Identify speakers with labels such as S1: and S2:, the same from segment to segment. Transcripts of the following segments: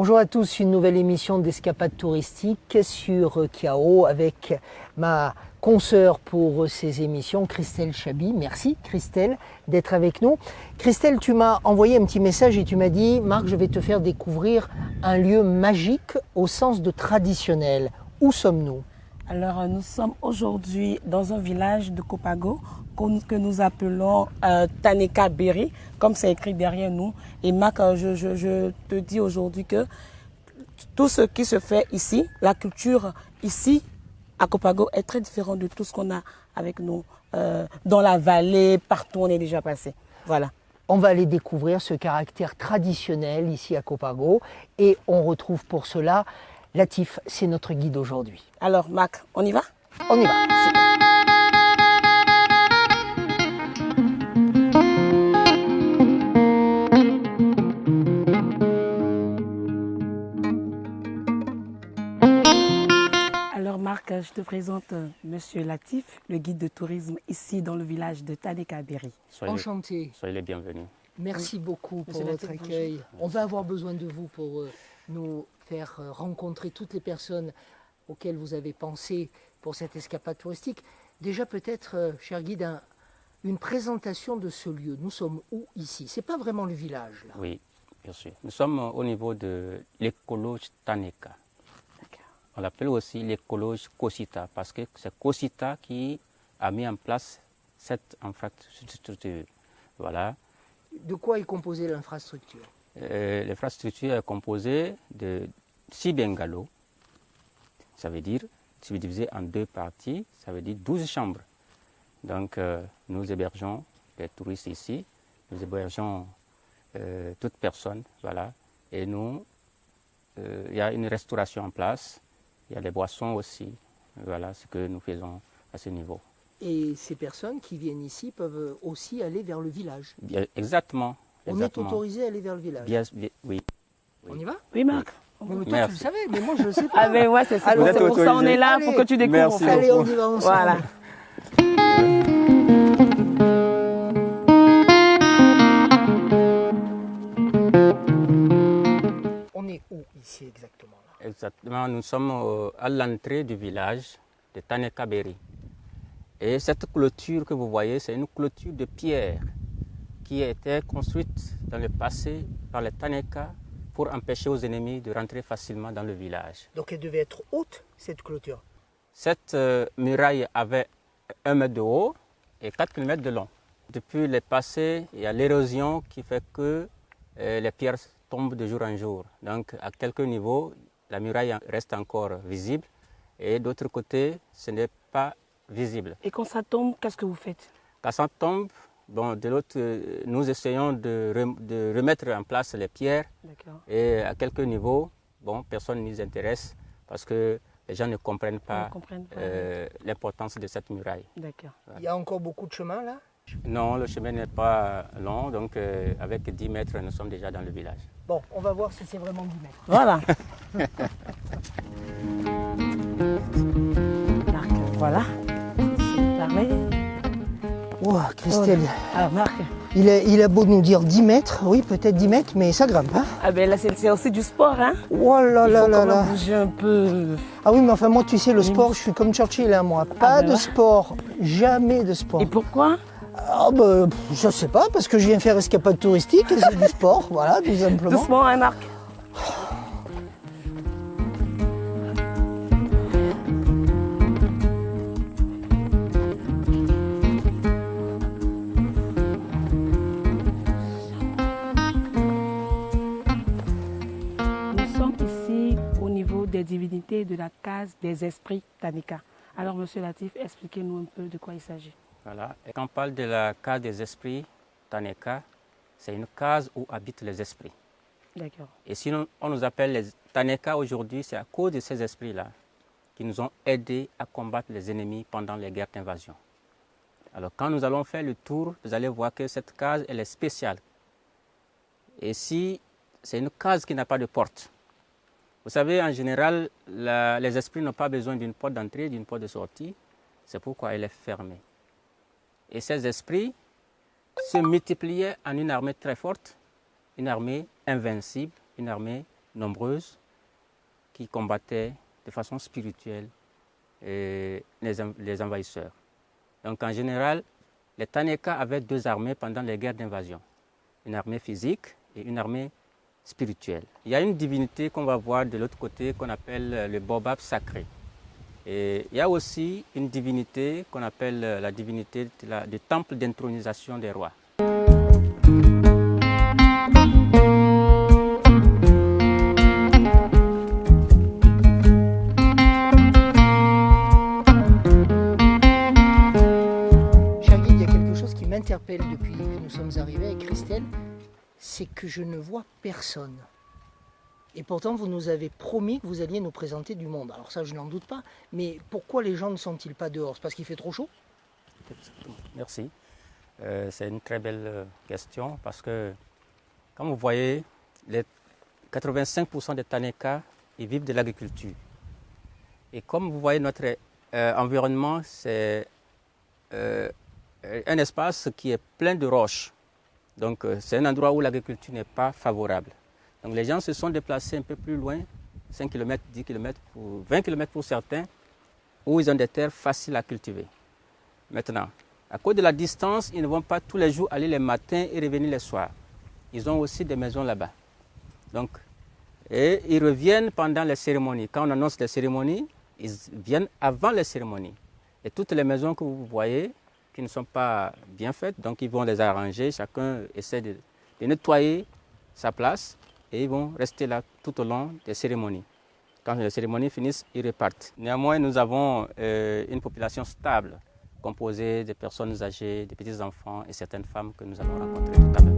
S1: Bonjour à tous, une nouvelle émission d'Escapade touristique sur Kiao avec ma consoeur pour ces émissions, Christelle Chabi. Merci Christelle d'être avec nous. Christelle, tu m'as envoyé un petit message et tu m'as dit « Marc, je vais te faire découvrir un lieu magique au sens de traditionnel ». Où sommes-nous ?
S2: Alors, nous sommes aujourd'hui dans un village de Copago que nous appelons Taneka Berry, comme c'est écrit derrière nous. Et Marc, je te dis aujourd'hui que tout ce qui se fait ici, la culture ici à Copago est très différente de tout ce qu'on a avec nous dans la vallée, partout où on est déjà passé. Voilà.
S1: On va aller découvrir ce caractère traditionnel ici à Copago et on retrouve pour cela Latif, c'est notre guide aujourd'hui.
S2: Alors Marc, on y va ?
S1: On y va. Super.
S2: Alors Marc, je te présente Monsieur Latif, le guide de tourisme ici dans le village de Taneka Berry.
S1: Enchanté.
S3: Soyez les bienvenus.
S1: Merci beaucoup pour
S2: Monsieur
S1: votre
S2: Latif,
S1: accueil.
S2: bonjour.
S1: On va avoir besoin de vous pour nous faire rencontrer toutes les personnes auxquelles vous avez pensé pour cette escapade touristique. Déjà peut-être, cher guide, une présentation de ce lieu. Nous sommes où ici ? C'est pas vraiment le village là.
S3: Oui, bien sûr. Nous sommes au niveau de l'écologe Taneka. On l'appelle aussi l'écologe Kosita parce que c'est Kosita qui a mis en place cette infrastructure. Voilà.
S1: De quoi est composée l'infrastructure ?
S3: L'infrastructure est composée de 6 bungalows. Ça veut dire, si vous divisez en 2 parties, ça veut dire 12 chambres. Donc, nous hébergeons les touristes ici, nous hébergeons toute personne, voilà. Et nous, il y a une restauration en place, il y a des boissons aussi, voilà ce que nous faisons à ce niveau.
S1: Et ces personnes qui viennent ici peuvent aussi aller vers le village.
S3: Bien, exactement.
S1: On est autorisé à aller vers le village.
S3: Oui.
S1: On y va ?
S2: Oui Marc.
S1: Mais toi, tu
S3: Merci.
S1: le savais, mais moi je le sais pas.
S2: Ah ben ouais, c'est
S1: Alors,
S2: pour ça on est là,
S1: Allez.
S2: pour que tu découvres.
S3: Merci.
S2: en fait.
S1: Allez, on y va ensemble.
S2: Voilà.
S1: On est où ici exactement là ?
S3: Exactement, nous sommes à l'entrée du village de Taneka Berry. Et cette clôture que vous voyez, c'est une clôture de pierre qui a été construite dans le passé par les Taneka pour empêcher aux ennemis de rentrer facilement dans le village.
S1: Donc elle devait être haute, cette clôture.
S3: Cette muraille avait 1 mètre de haut et 4 km de long. Depuis le passé, il y a l'érosion qui fait que les pierres tombent de jour en jour. Donc à quelques niveaux, la muraille reste encore visible et d'autre côté, ce n'est pas visible.
S2: Et quand ça tombe, qu'est-ce que vous faites ?
S3: Quand ça tombe, bon, de l'autre, nous essayons de remettre en place les pierres.
S2: D'accord.
S3: Et à quelques niveaux, bon, personne n'y s'intéresse parce que les gens ne comprennent pas, l'importance de cette muraille.
S2: D'accord.
S1: Il y a encore beaucoup de chemin là ?
S3: Non, le chemin n'est pas long, donc avec 10 mètres, nous sommes déjà dans le village.
S1: Bon, on va voir si c'est vraiment 10 mètres.
S2: Voilà. Marc, voilà. C'est pareil.
S1: Wow, Christelle,
S2: Ah Marc.
S1: il a beau nous dire 10 mètres, oui peut-être 10 mètres, mais ça grimpe. Hein.
S2: Ah ben là c'est aussi du sport, hein.
S1: Oh là
S2: Il
S1: là
S2: faut
S1: là
S2: quand
S1: là.
S2: même bouger un peu.
S1: Ah oui, mais enfin moi tu sais, le sport, je suis comme Churchill, hein, moi. Pas
S2: ben
S1: de
S2: ouais.
S1: sport, jamais de sport.
S2: Et pourquoi ?
S1: Ah bah, je sais pas, parce que je viens faire escapade touristique et c'est du sport, voilà, tout simplement.
S2: Doucement, hein Marc. Nous sommes ici au niveau des divinités de la case des esprits Taneka. Alors Monsieur Latif, expliquez-nous un peu de quoi il s'agit.
S3: Voilà. Et quand on parle de la case des esprits, Taneka, c'est une case où habitent les esprits.
S2: D'accord.
S3: Et sinon, on nous appelle les Taneka aujourd'hui, c'est à cause de ces esprits-là qui nous ont aidés à combattre les ennemis pendant les guerres d'invasion. Alors quand nous allons faire le tour, vous allez voir que cette case, elle est spéciale. Et si c'est une case qui n'a pas de porte. Vous savez, en général, les esprits n'ont pas besoin d'une porte d'entrée, d'une porte de sortie. C'est pourquoi elle est fermée. Et ces esprits se multipliaient en une armée très forte, une armée invincible, une armée nombreuses qui combattaient de façon spirituelle les envahisseurs. Donc en général, les Taneka avaient deux armées pendant les guerres d'invasion. Une armée physique et une armée spirituelle. Il y a une divinité qu'on va voir de l'autre côté qu'on appelle le Baobab sacré. Et il y a aussi une divinité qu'on appelle la divinité du temple d'intronisation des rois.
S1: M'interpelle depuis que nous sommes arrivés avec Christelle, c'est que je ne vois personne. Et pourtant, vous nous avez promis que vous alliez nous présenter du monde. Alors ça, je n'en doute pas. Mais pourquoi les gens ne sont-ils pas dehors? C'est parce qu'il fait trop chaud?
S3: Merci. C'est une très belle question parce que, comme vous voyez, les 85% des Taneka, ils vivent de l'agriculture. Et comme vous voyez, notre environnement, c'est un espace qui est plein de roches. Donc c'est un endroit où l'agriculture n'est pas favorable. Donc les gens se sont déplacés un peu plus loin, 5 km, 10 km, 20 km pour certains, où ils ont des terres faciles à cultiver. Maintenant, à cause de la distance, ils ne vont pas tous les jours aller les matins et revenir les soirs. Ils ont aussi des maisons là-bas. Donc, et ils reviennent pendant les cérémonies. Quand on annonce les cérémonies, ils viennent avant les cérémonies. Et toutes les maisons que vous voyez, qui ne sont pas bien faites, donc ils vont les arranger, chacun essaie de nettoyer sa place et ils vont rester là tout au long des cérémonies. Quand les cérémonies finissent, ils repartent. Néanmoins, nous avons une population stable, composée de personnes âgées, de petits-enfants et certaines femmes que nous allons rencontrer tout à
S2: l'heure.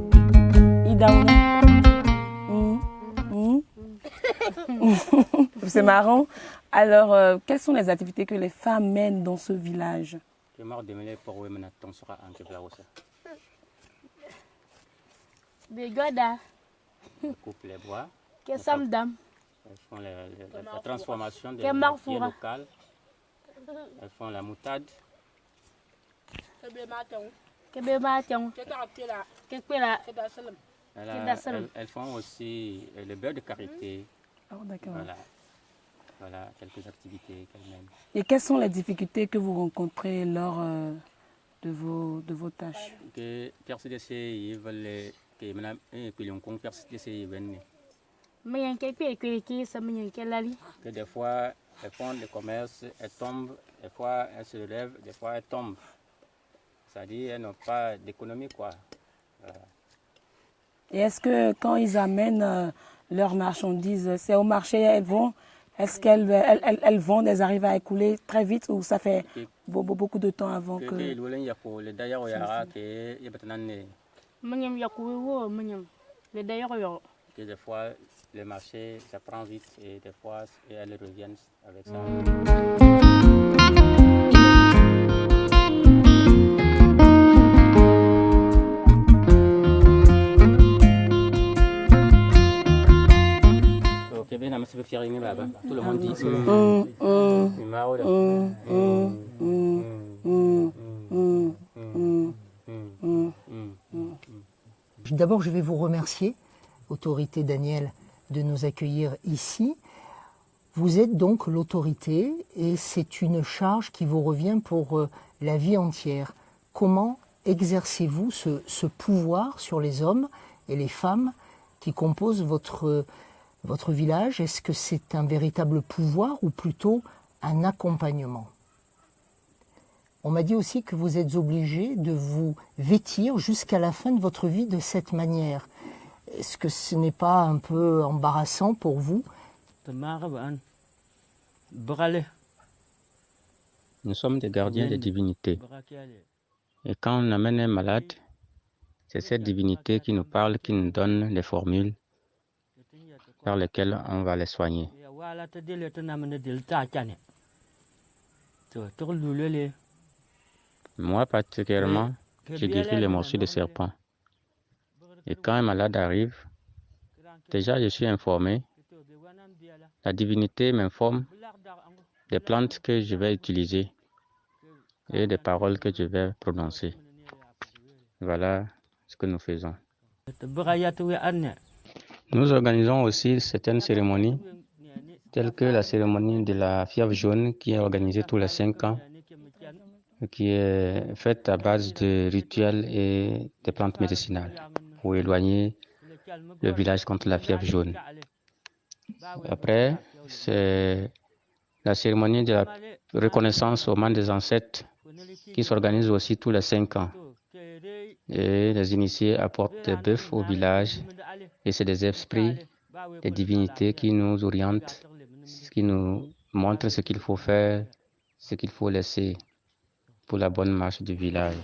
S2: C'est marrant. Alors, quelles sont les activités que les femmes mènent dans ce village?
S3: Elles coupent les bois. Elles font la transformation des pieds locales. Elles font la moutarde. Elles font aussi le beurre de karité.
S2: Oh, d'accord.
S3: Voilà quelques activités qu'elles mènent.
S2: Et quelles sont les difficultés que vous rencontrez lors de vos tâches?
S3: Que des fois, elles font le commerce, elles tombent, des fois elles se lèvent, des fois elles tombent. C'est-à-dire elles n'ont pas d'économie, quoi. Voilà.
S2: Et est-ce que quand ils amènent leurs marchandises, c'est au marché elles vont? Est-ce qu'elles vendent, elles arrivent à écouler très vite ou ça fait beaucoup de temps avant que...
S3: Des fois, le marché, ça prend vite et des fois, elles reviennent avec ça. Tout le monde dit
S1: D'abord, je vais vous remercier, autorité Daniel, de nous accueillir ici. Vous êtes donc l'autorité et c'est une charge qui vous revient pour la vie entière. Comment exercez-vous ce pouvoir sur les hommes et les femmes qui composent votre village? Est-ce que c'est un véritable pouvoir ou plutôt un accompagnement? On m'a dit aussi que vous êtes obligé de vous vêtir jusqu'à la fin de votre vie de cette manière. Est-ce que ce n'est pas un peu embarrassant pour vous?
S3: Nous sommes des gardiens des divinités. Et quand on amène un malade, c'est cette divinité qui nous parle, qui nous donne des formules par lesquelles on va les soigner. Moi, particulièrement, je guéris les morsures de serpent. Et quand un malade arrive, déjà je suis informé. La divinité m'informe des plantes que je vais utiliser et des paroles que je vais prononcer. Voilà ce que nous faisons. Nous organisons aussi certaines cérémonies, telles que la cérémonie de la fièvre jaune qui est organisée tous les 5 ans, qui est faite à base de rituels et de plantes médicinales pour éloigner le village contre la fièvre jaune. Après, c'est la cérémonie de la reconnaissance aux membres des ancêtres qui s'organise aussi tous les 5 ans. Et les initiés apportent des bœufs au village et c'est des esprits, des divinités qui nous orientent, qui nous montrent ce qu'il faut faire, ce qu'il faut laisser pour la bonne marche du village.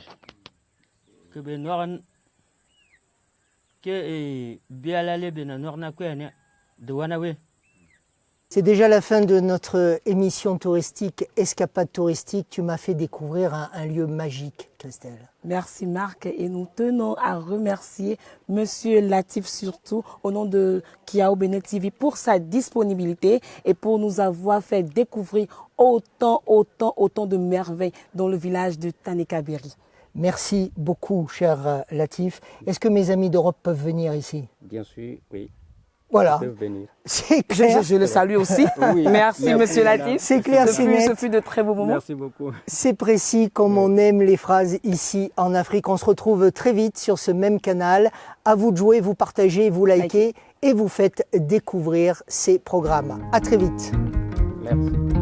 S1: C'est déjà la fin de notre émission touristique, Escapade touristique. Tu m'as fait découvrir un lieu magique, Christelle.
S2: Merci Marc et nous tenons à remercier Monsieur Latif surtout au nom de Kiao Bénin TV pour sa disponibilité et pour nous avoir fait découvrir autant de merveilles dans le village de Tanekaberi.
S1: Merci beaucoup, cher Latif. Est-ce que mes amis d'Europe peuvent venir ici?
S3: Bien sûr, oui.
S1: Voilà,
S3: Ils peuvent venir.
S1: c'est clair.
S2: Je le salue aussi.
S3: Oui,
S2: merci Monsieur Latif.
S1: C'est clair, c'est net.
S2: Ce fut de très beaux moments.
S3: Merci beaucoup.
S1: C'est précis comme on aime les phrases ici en Afrique. On se retrouve très vite sur ce même canal. À vous de jouer, vous partagez, vous likez et vous faites découvrir ces programmes. À très vite.
S3: Merci.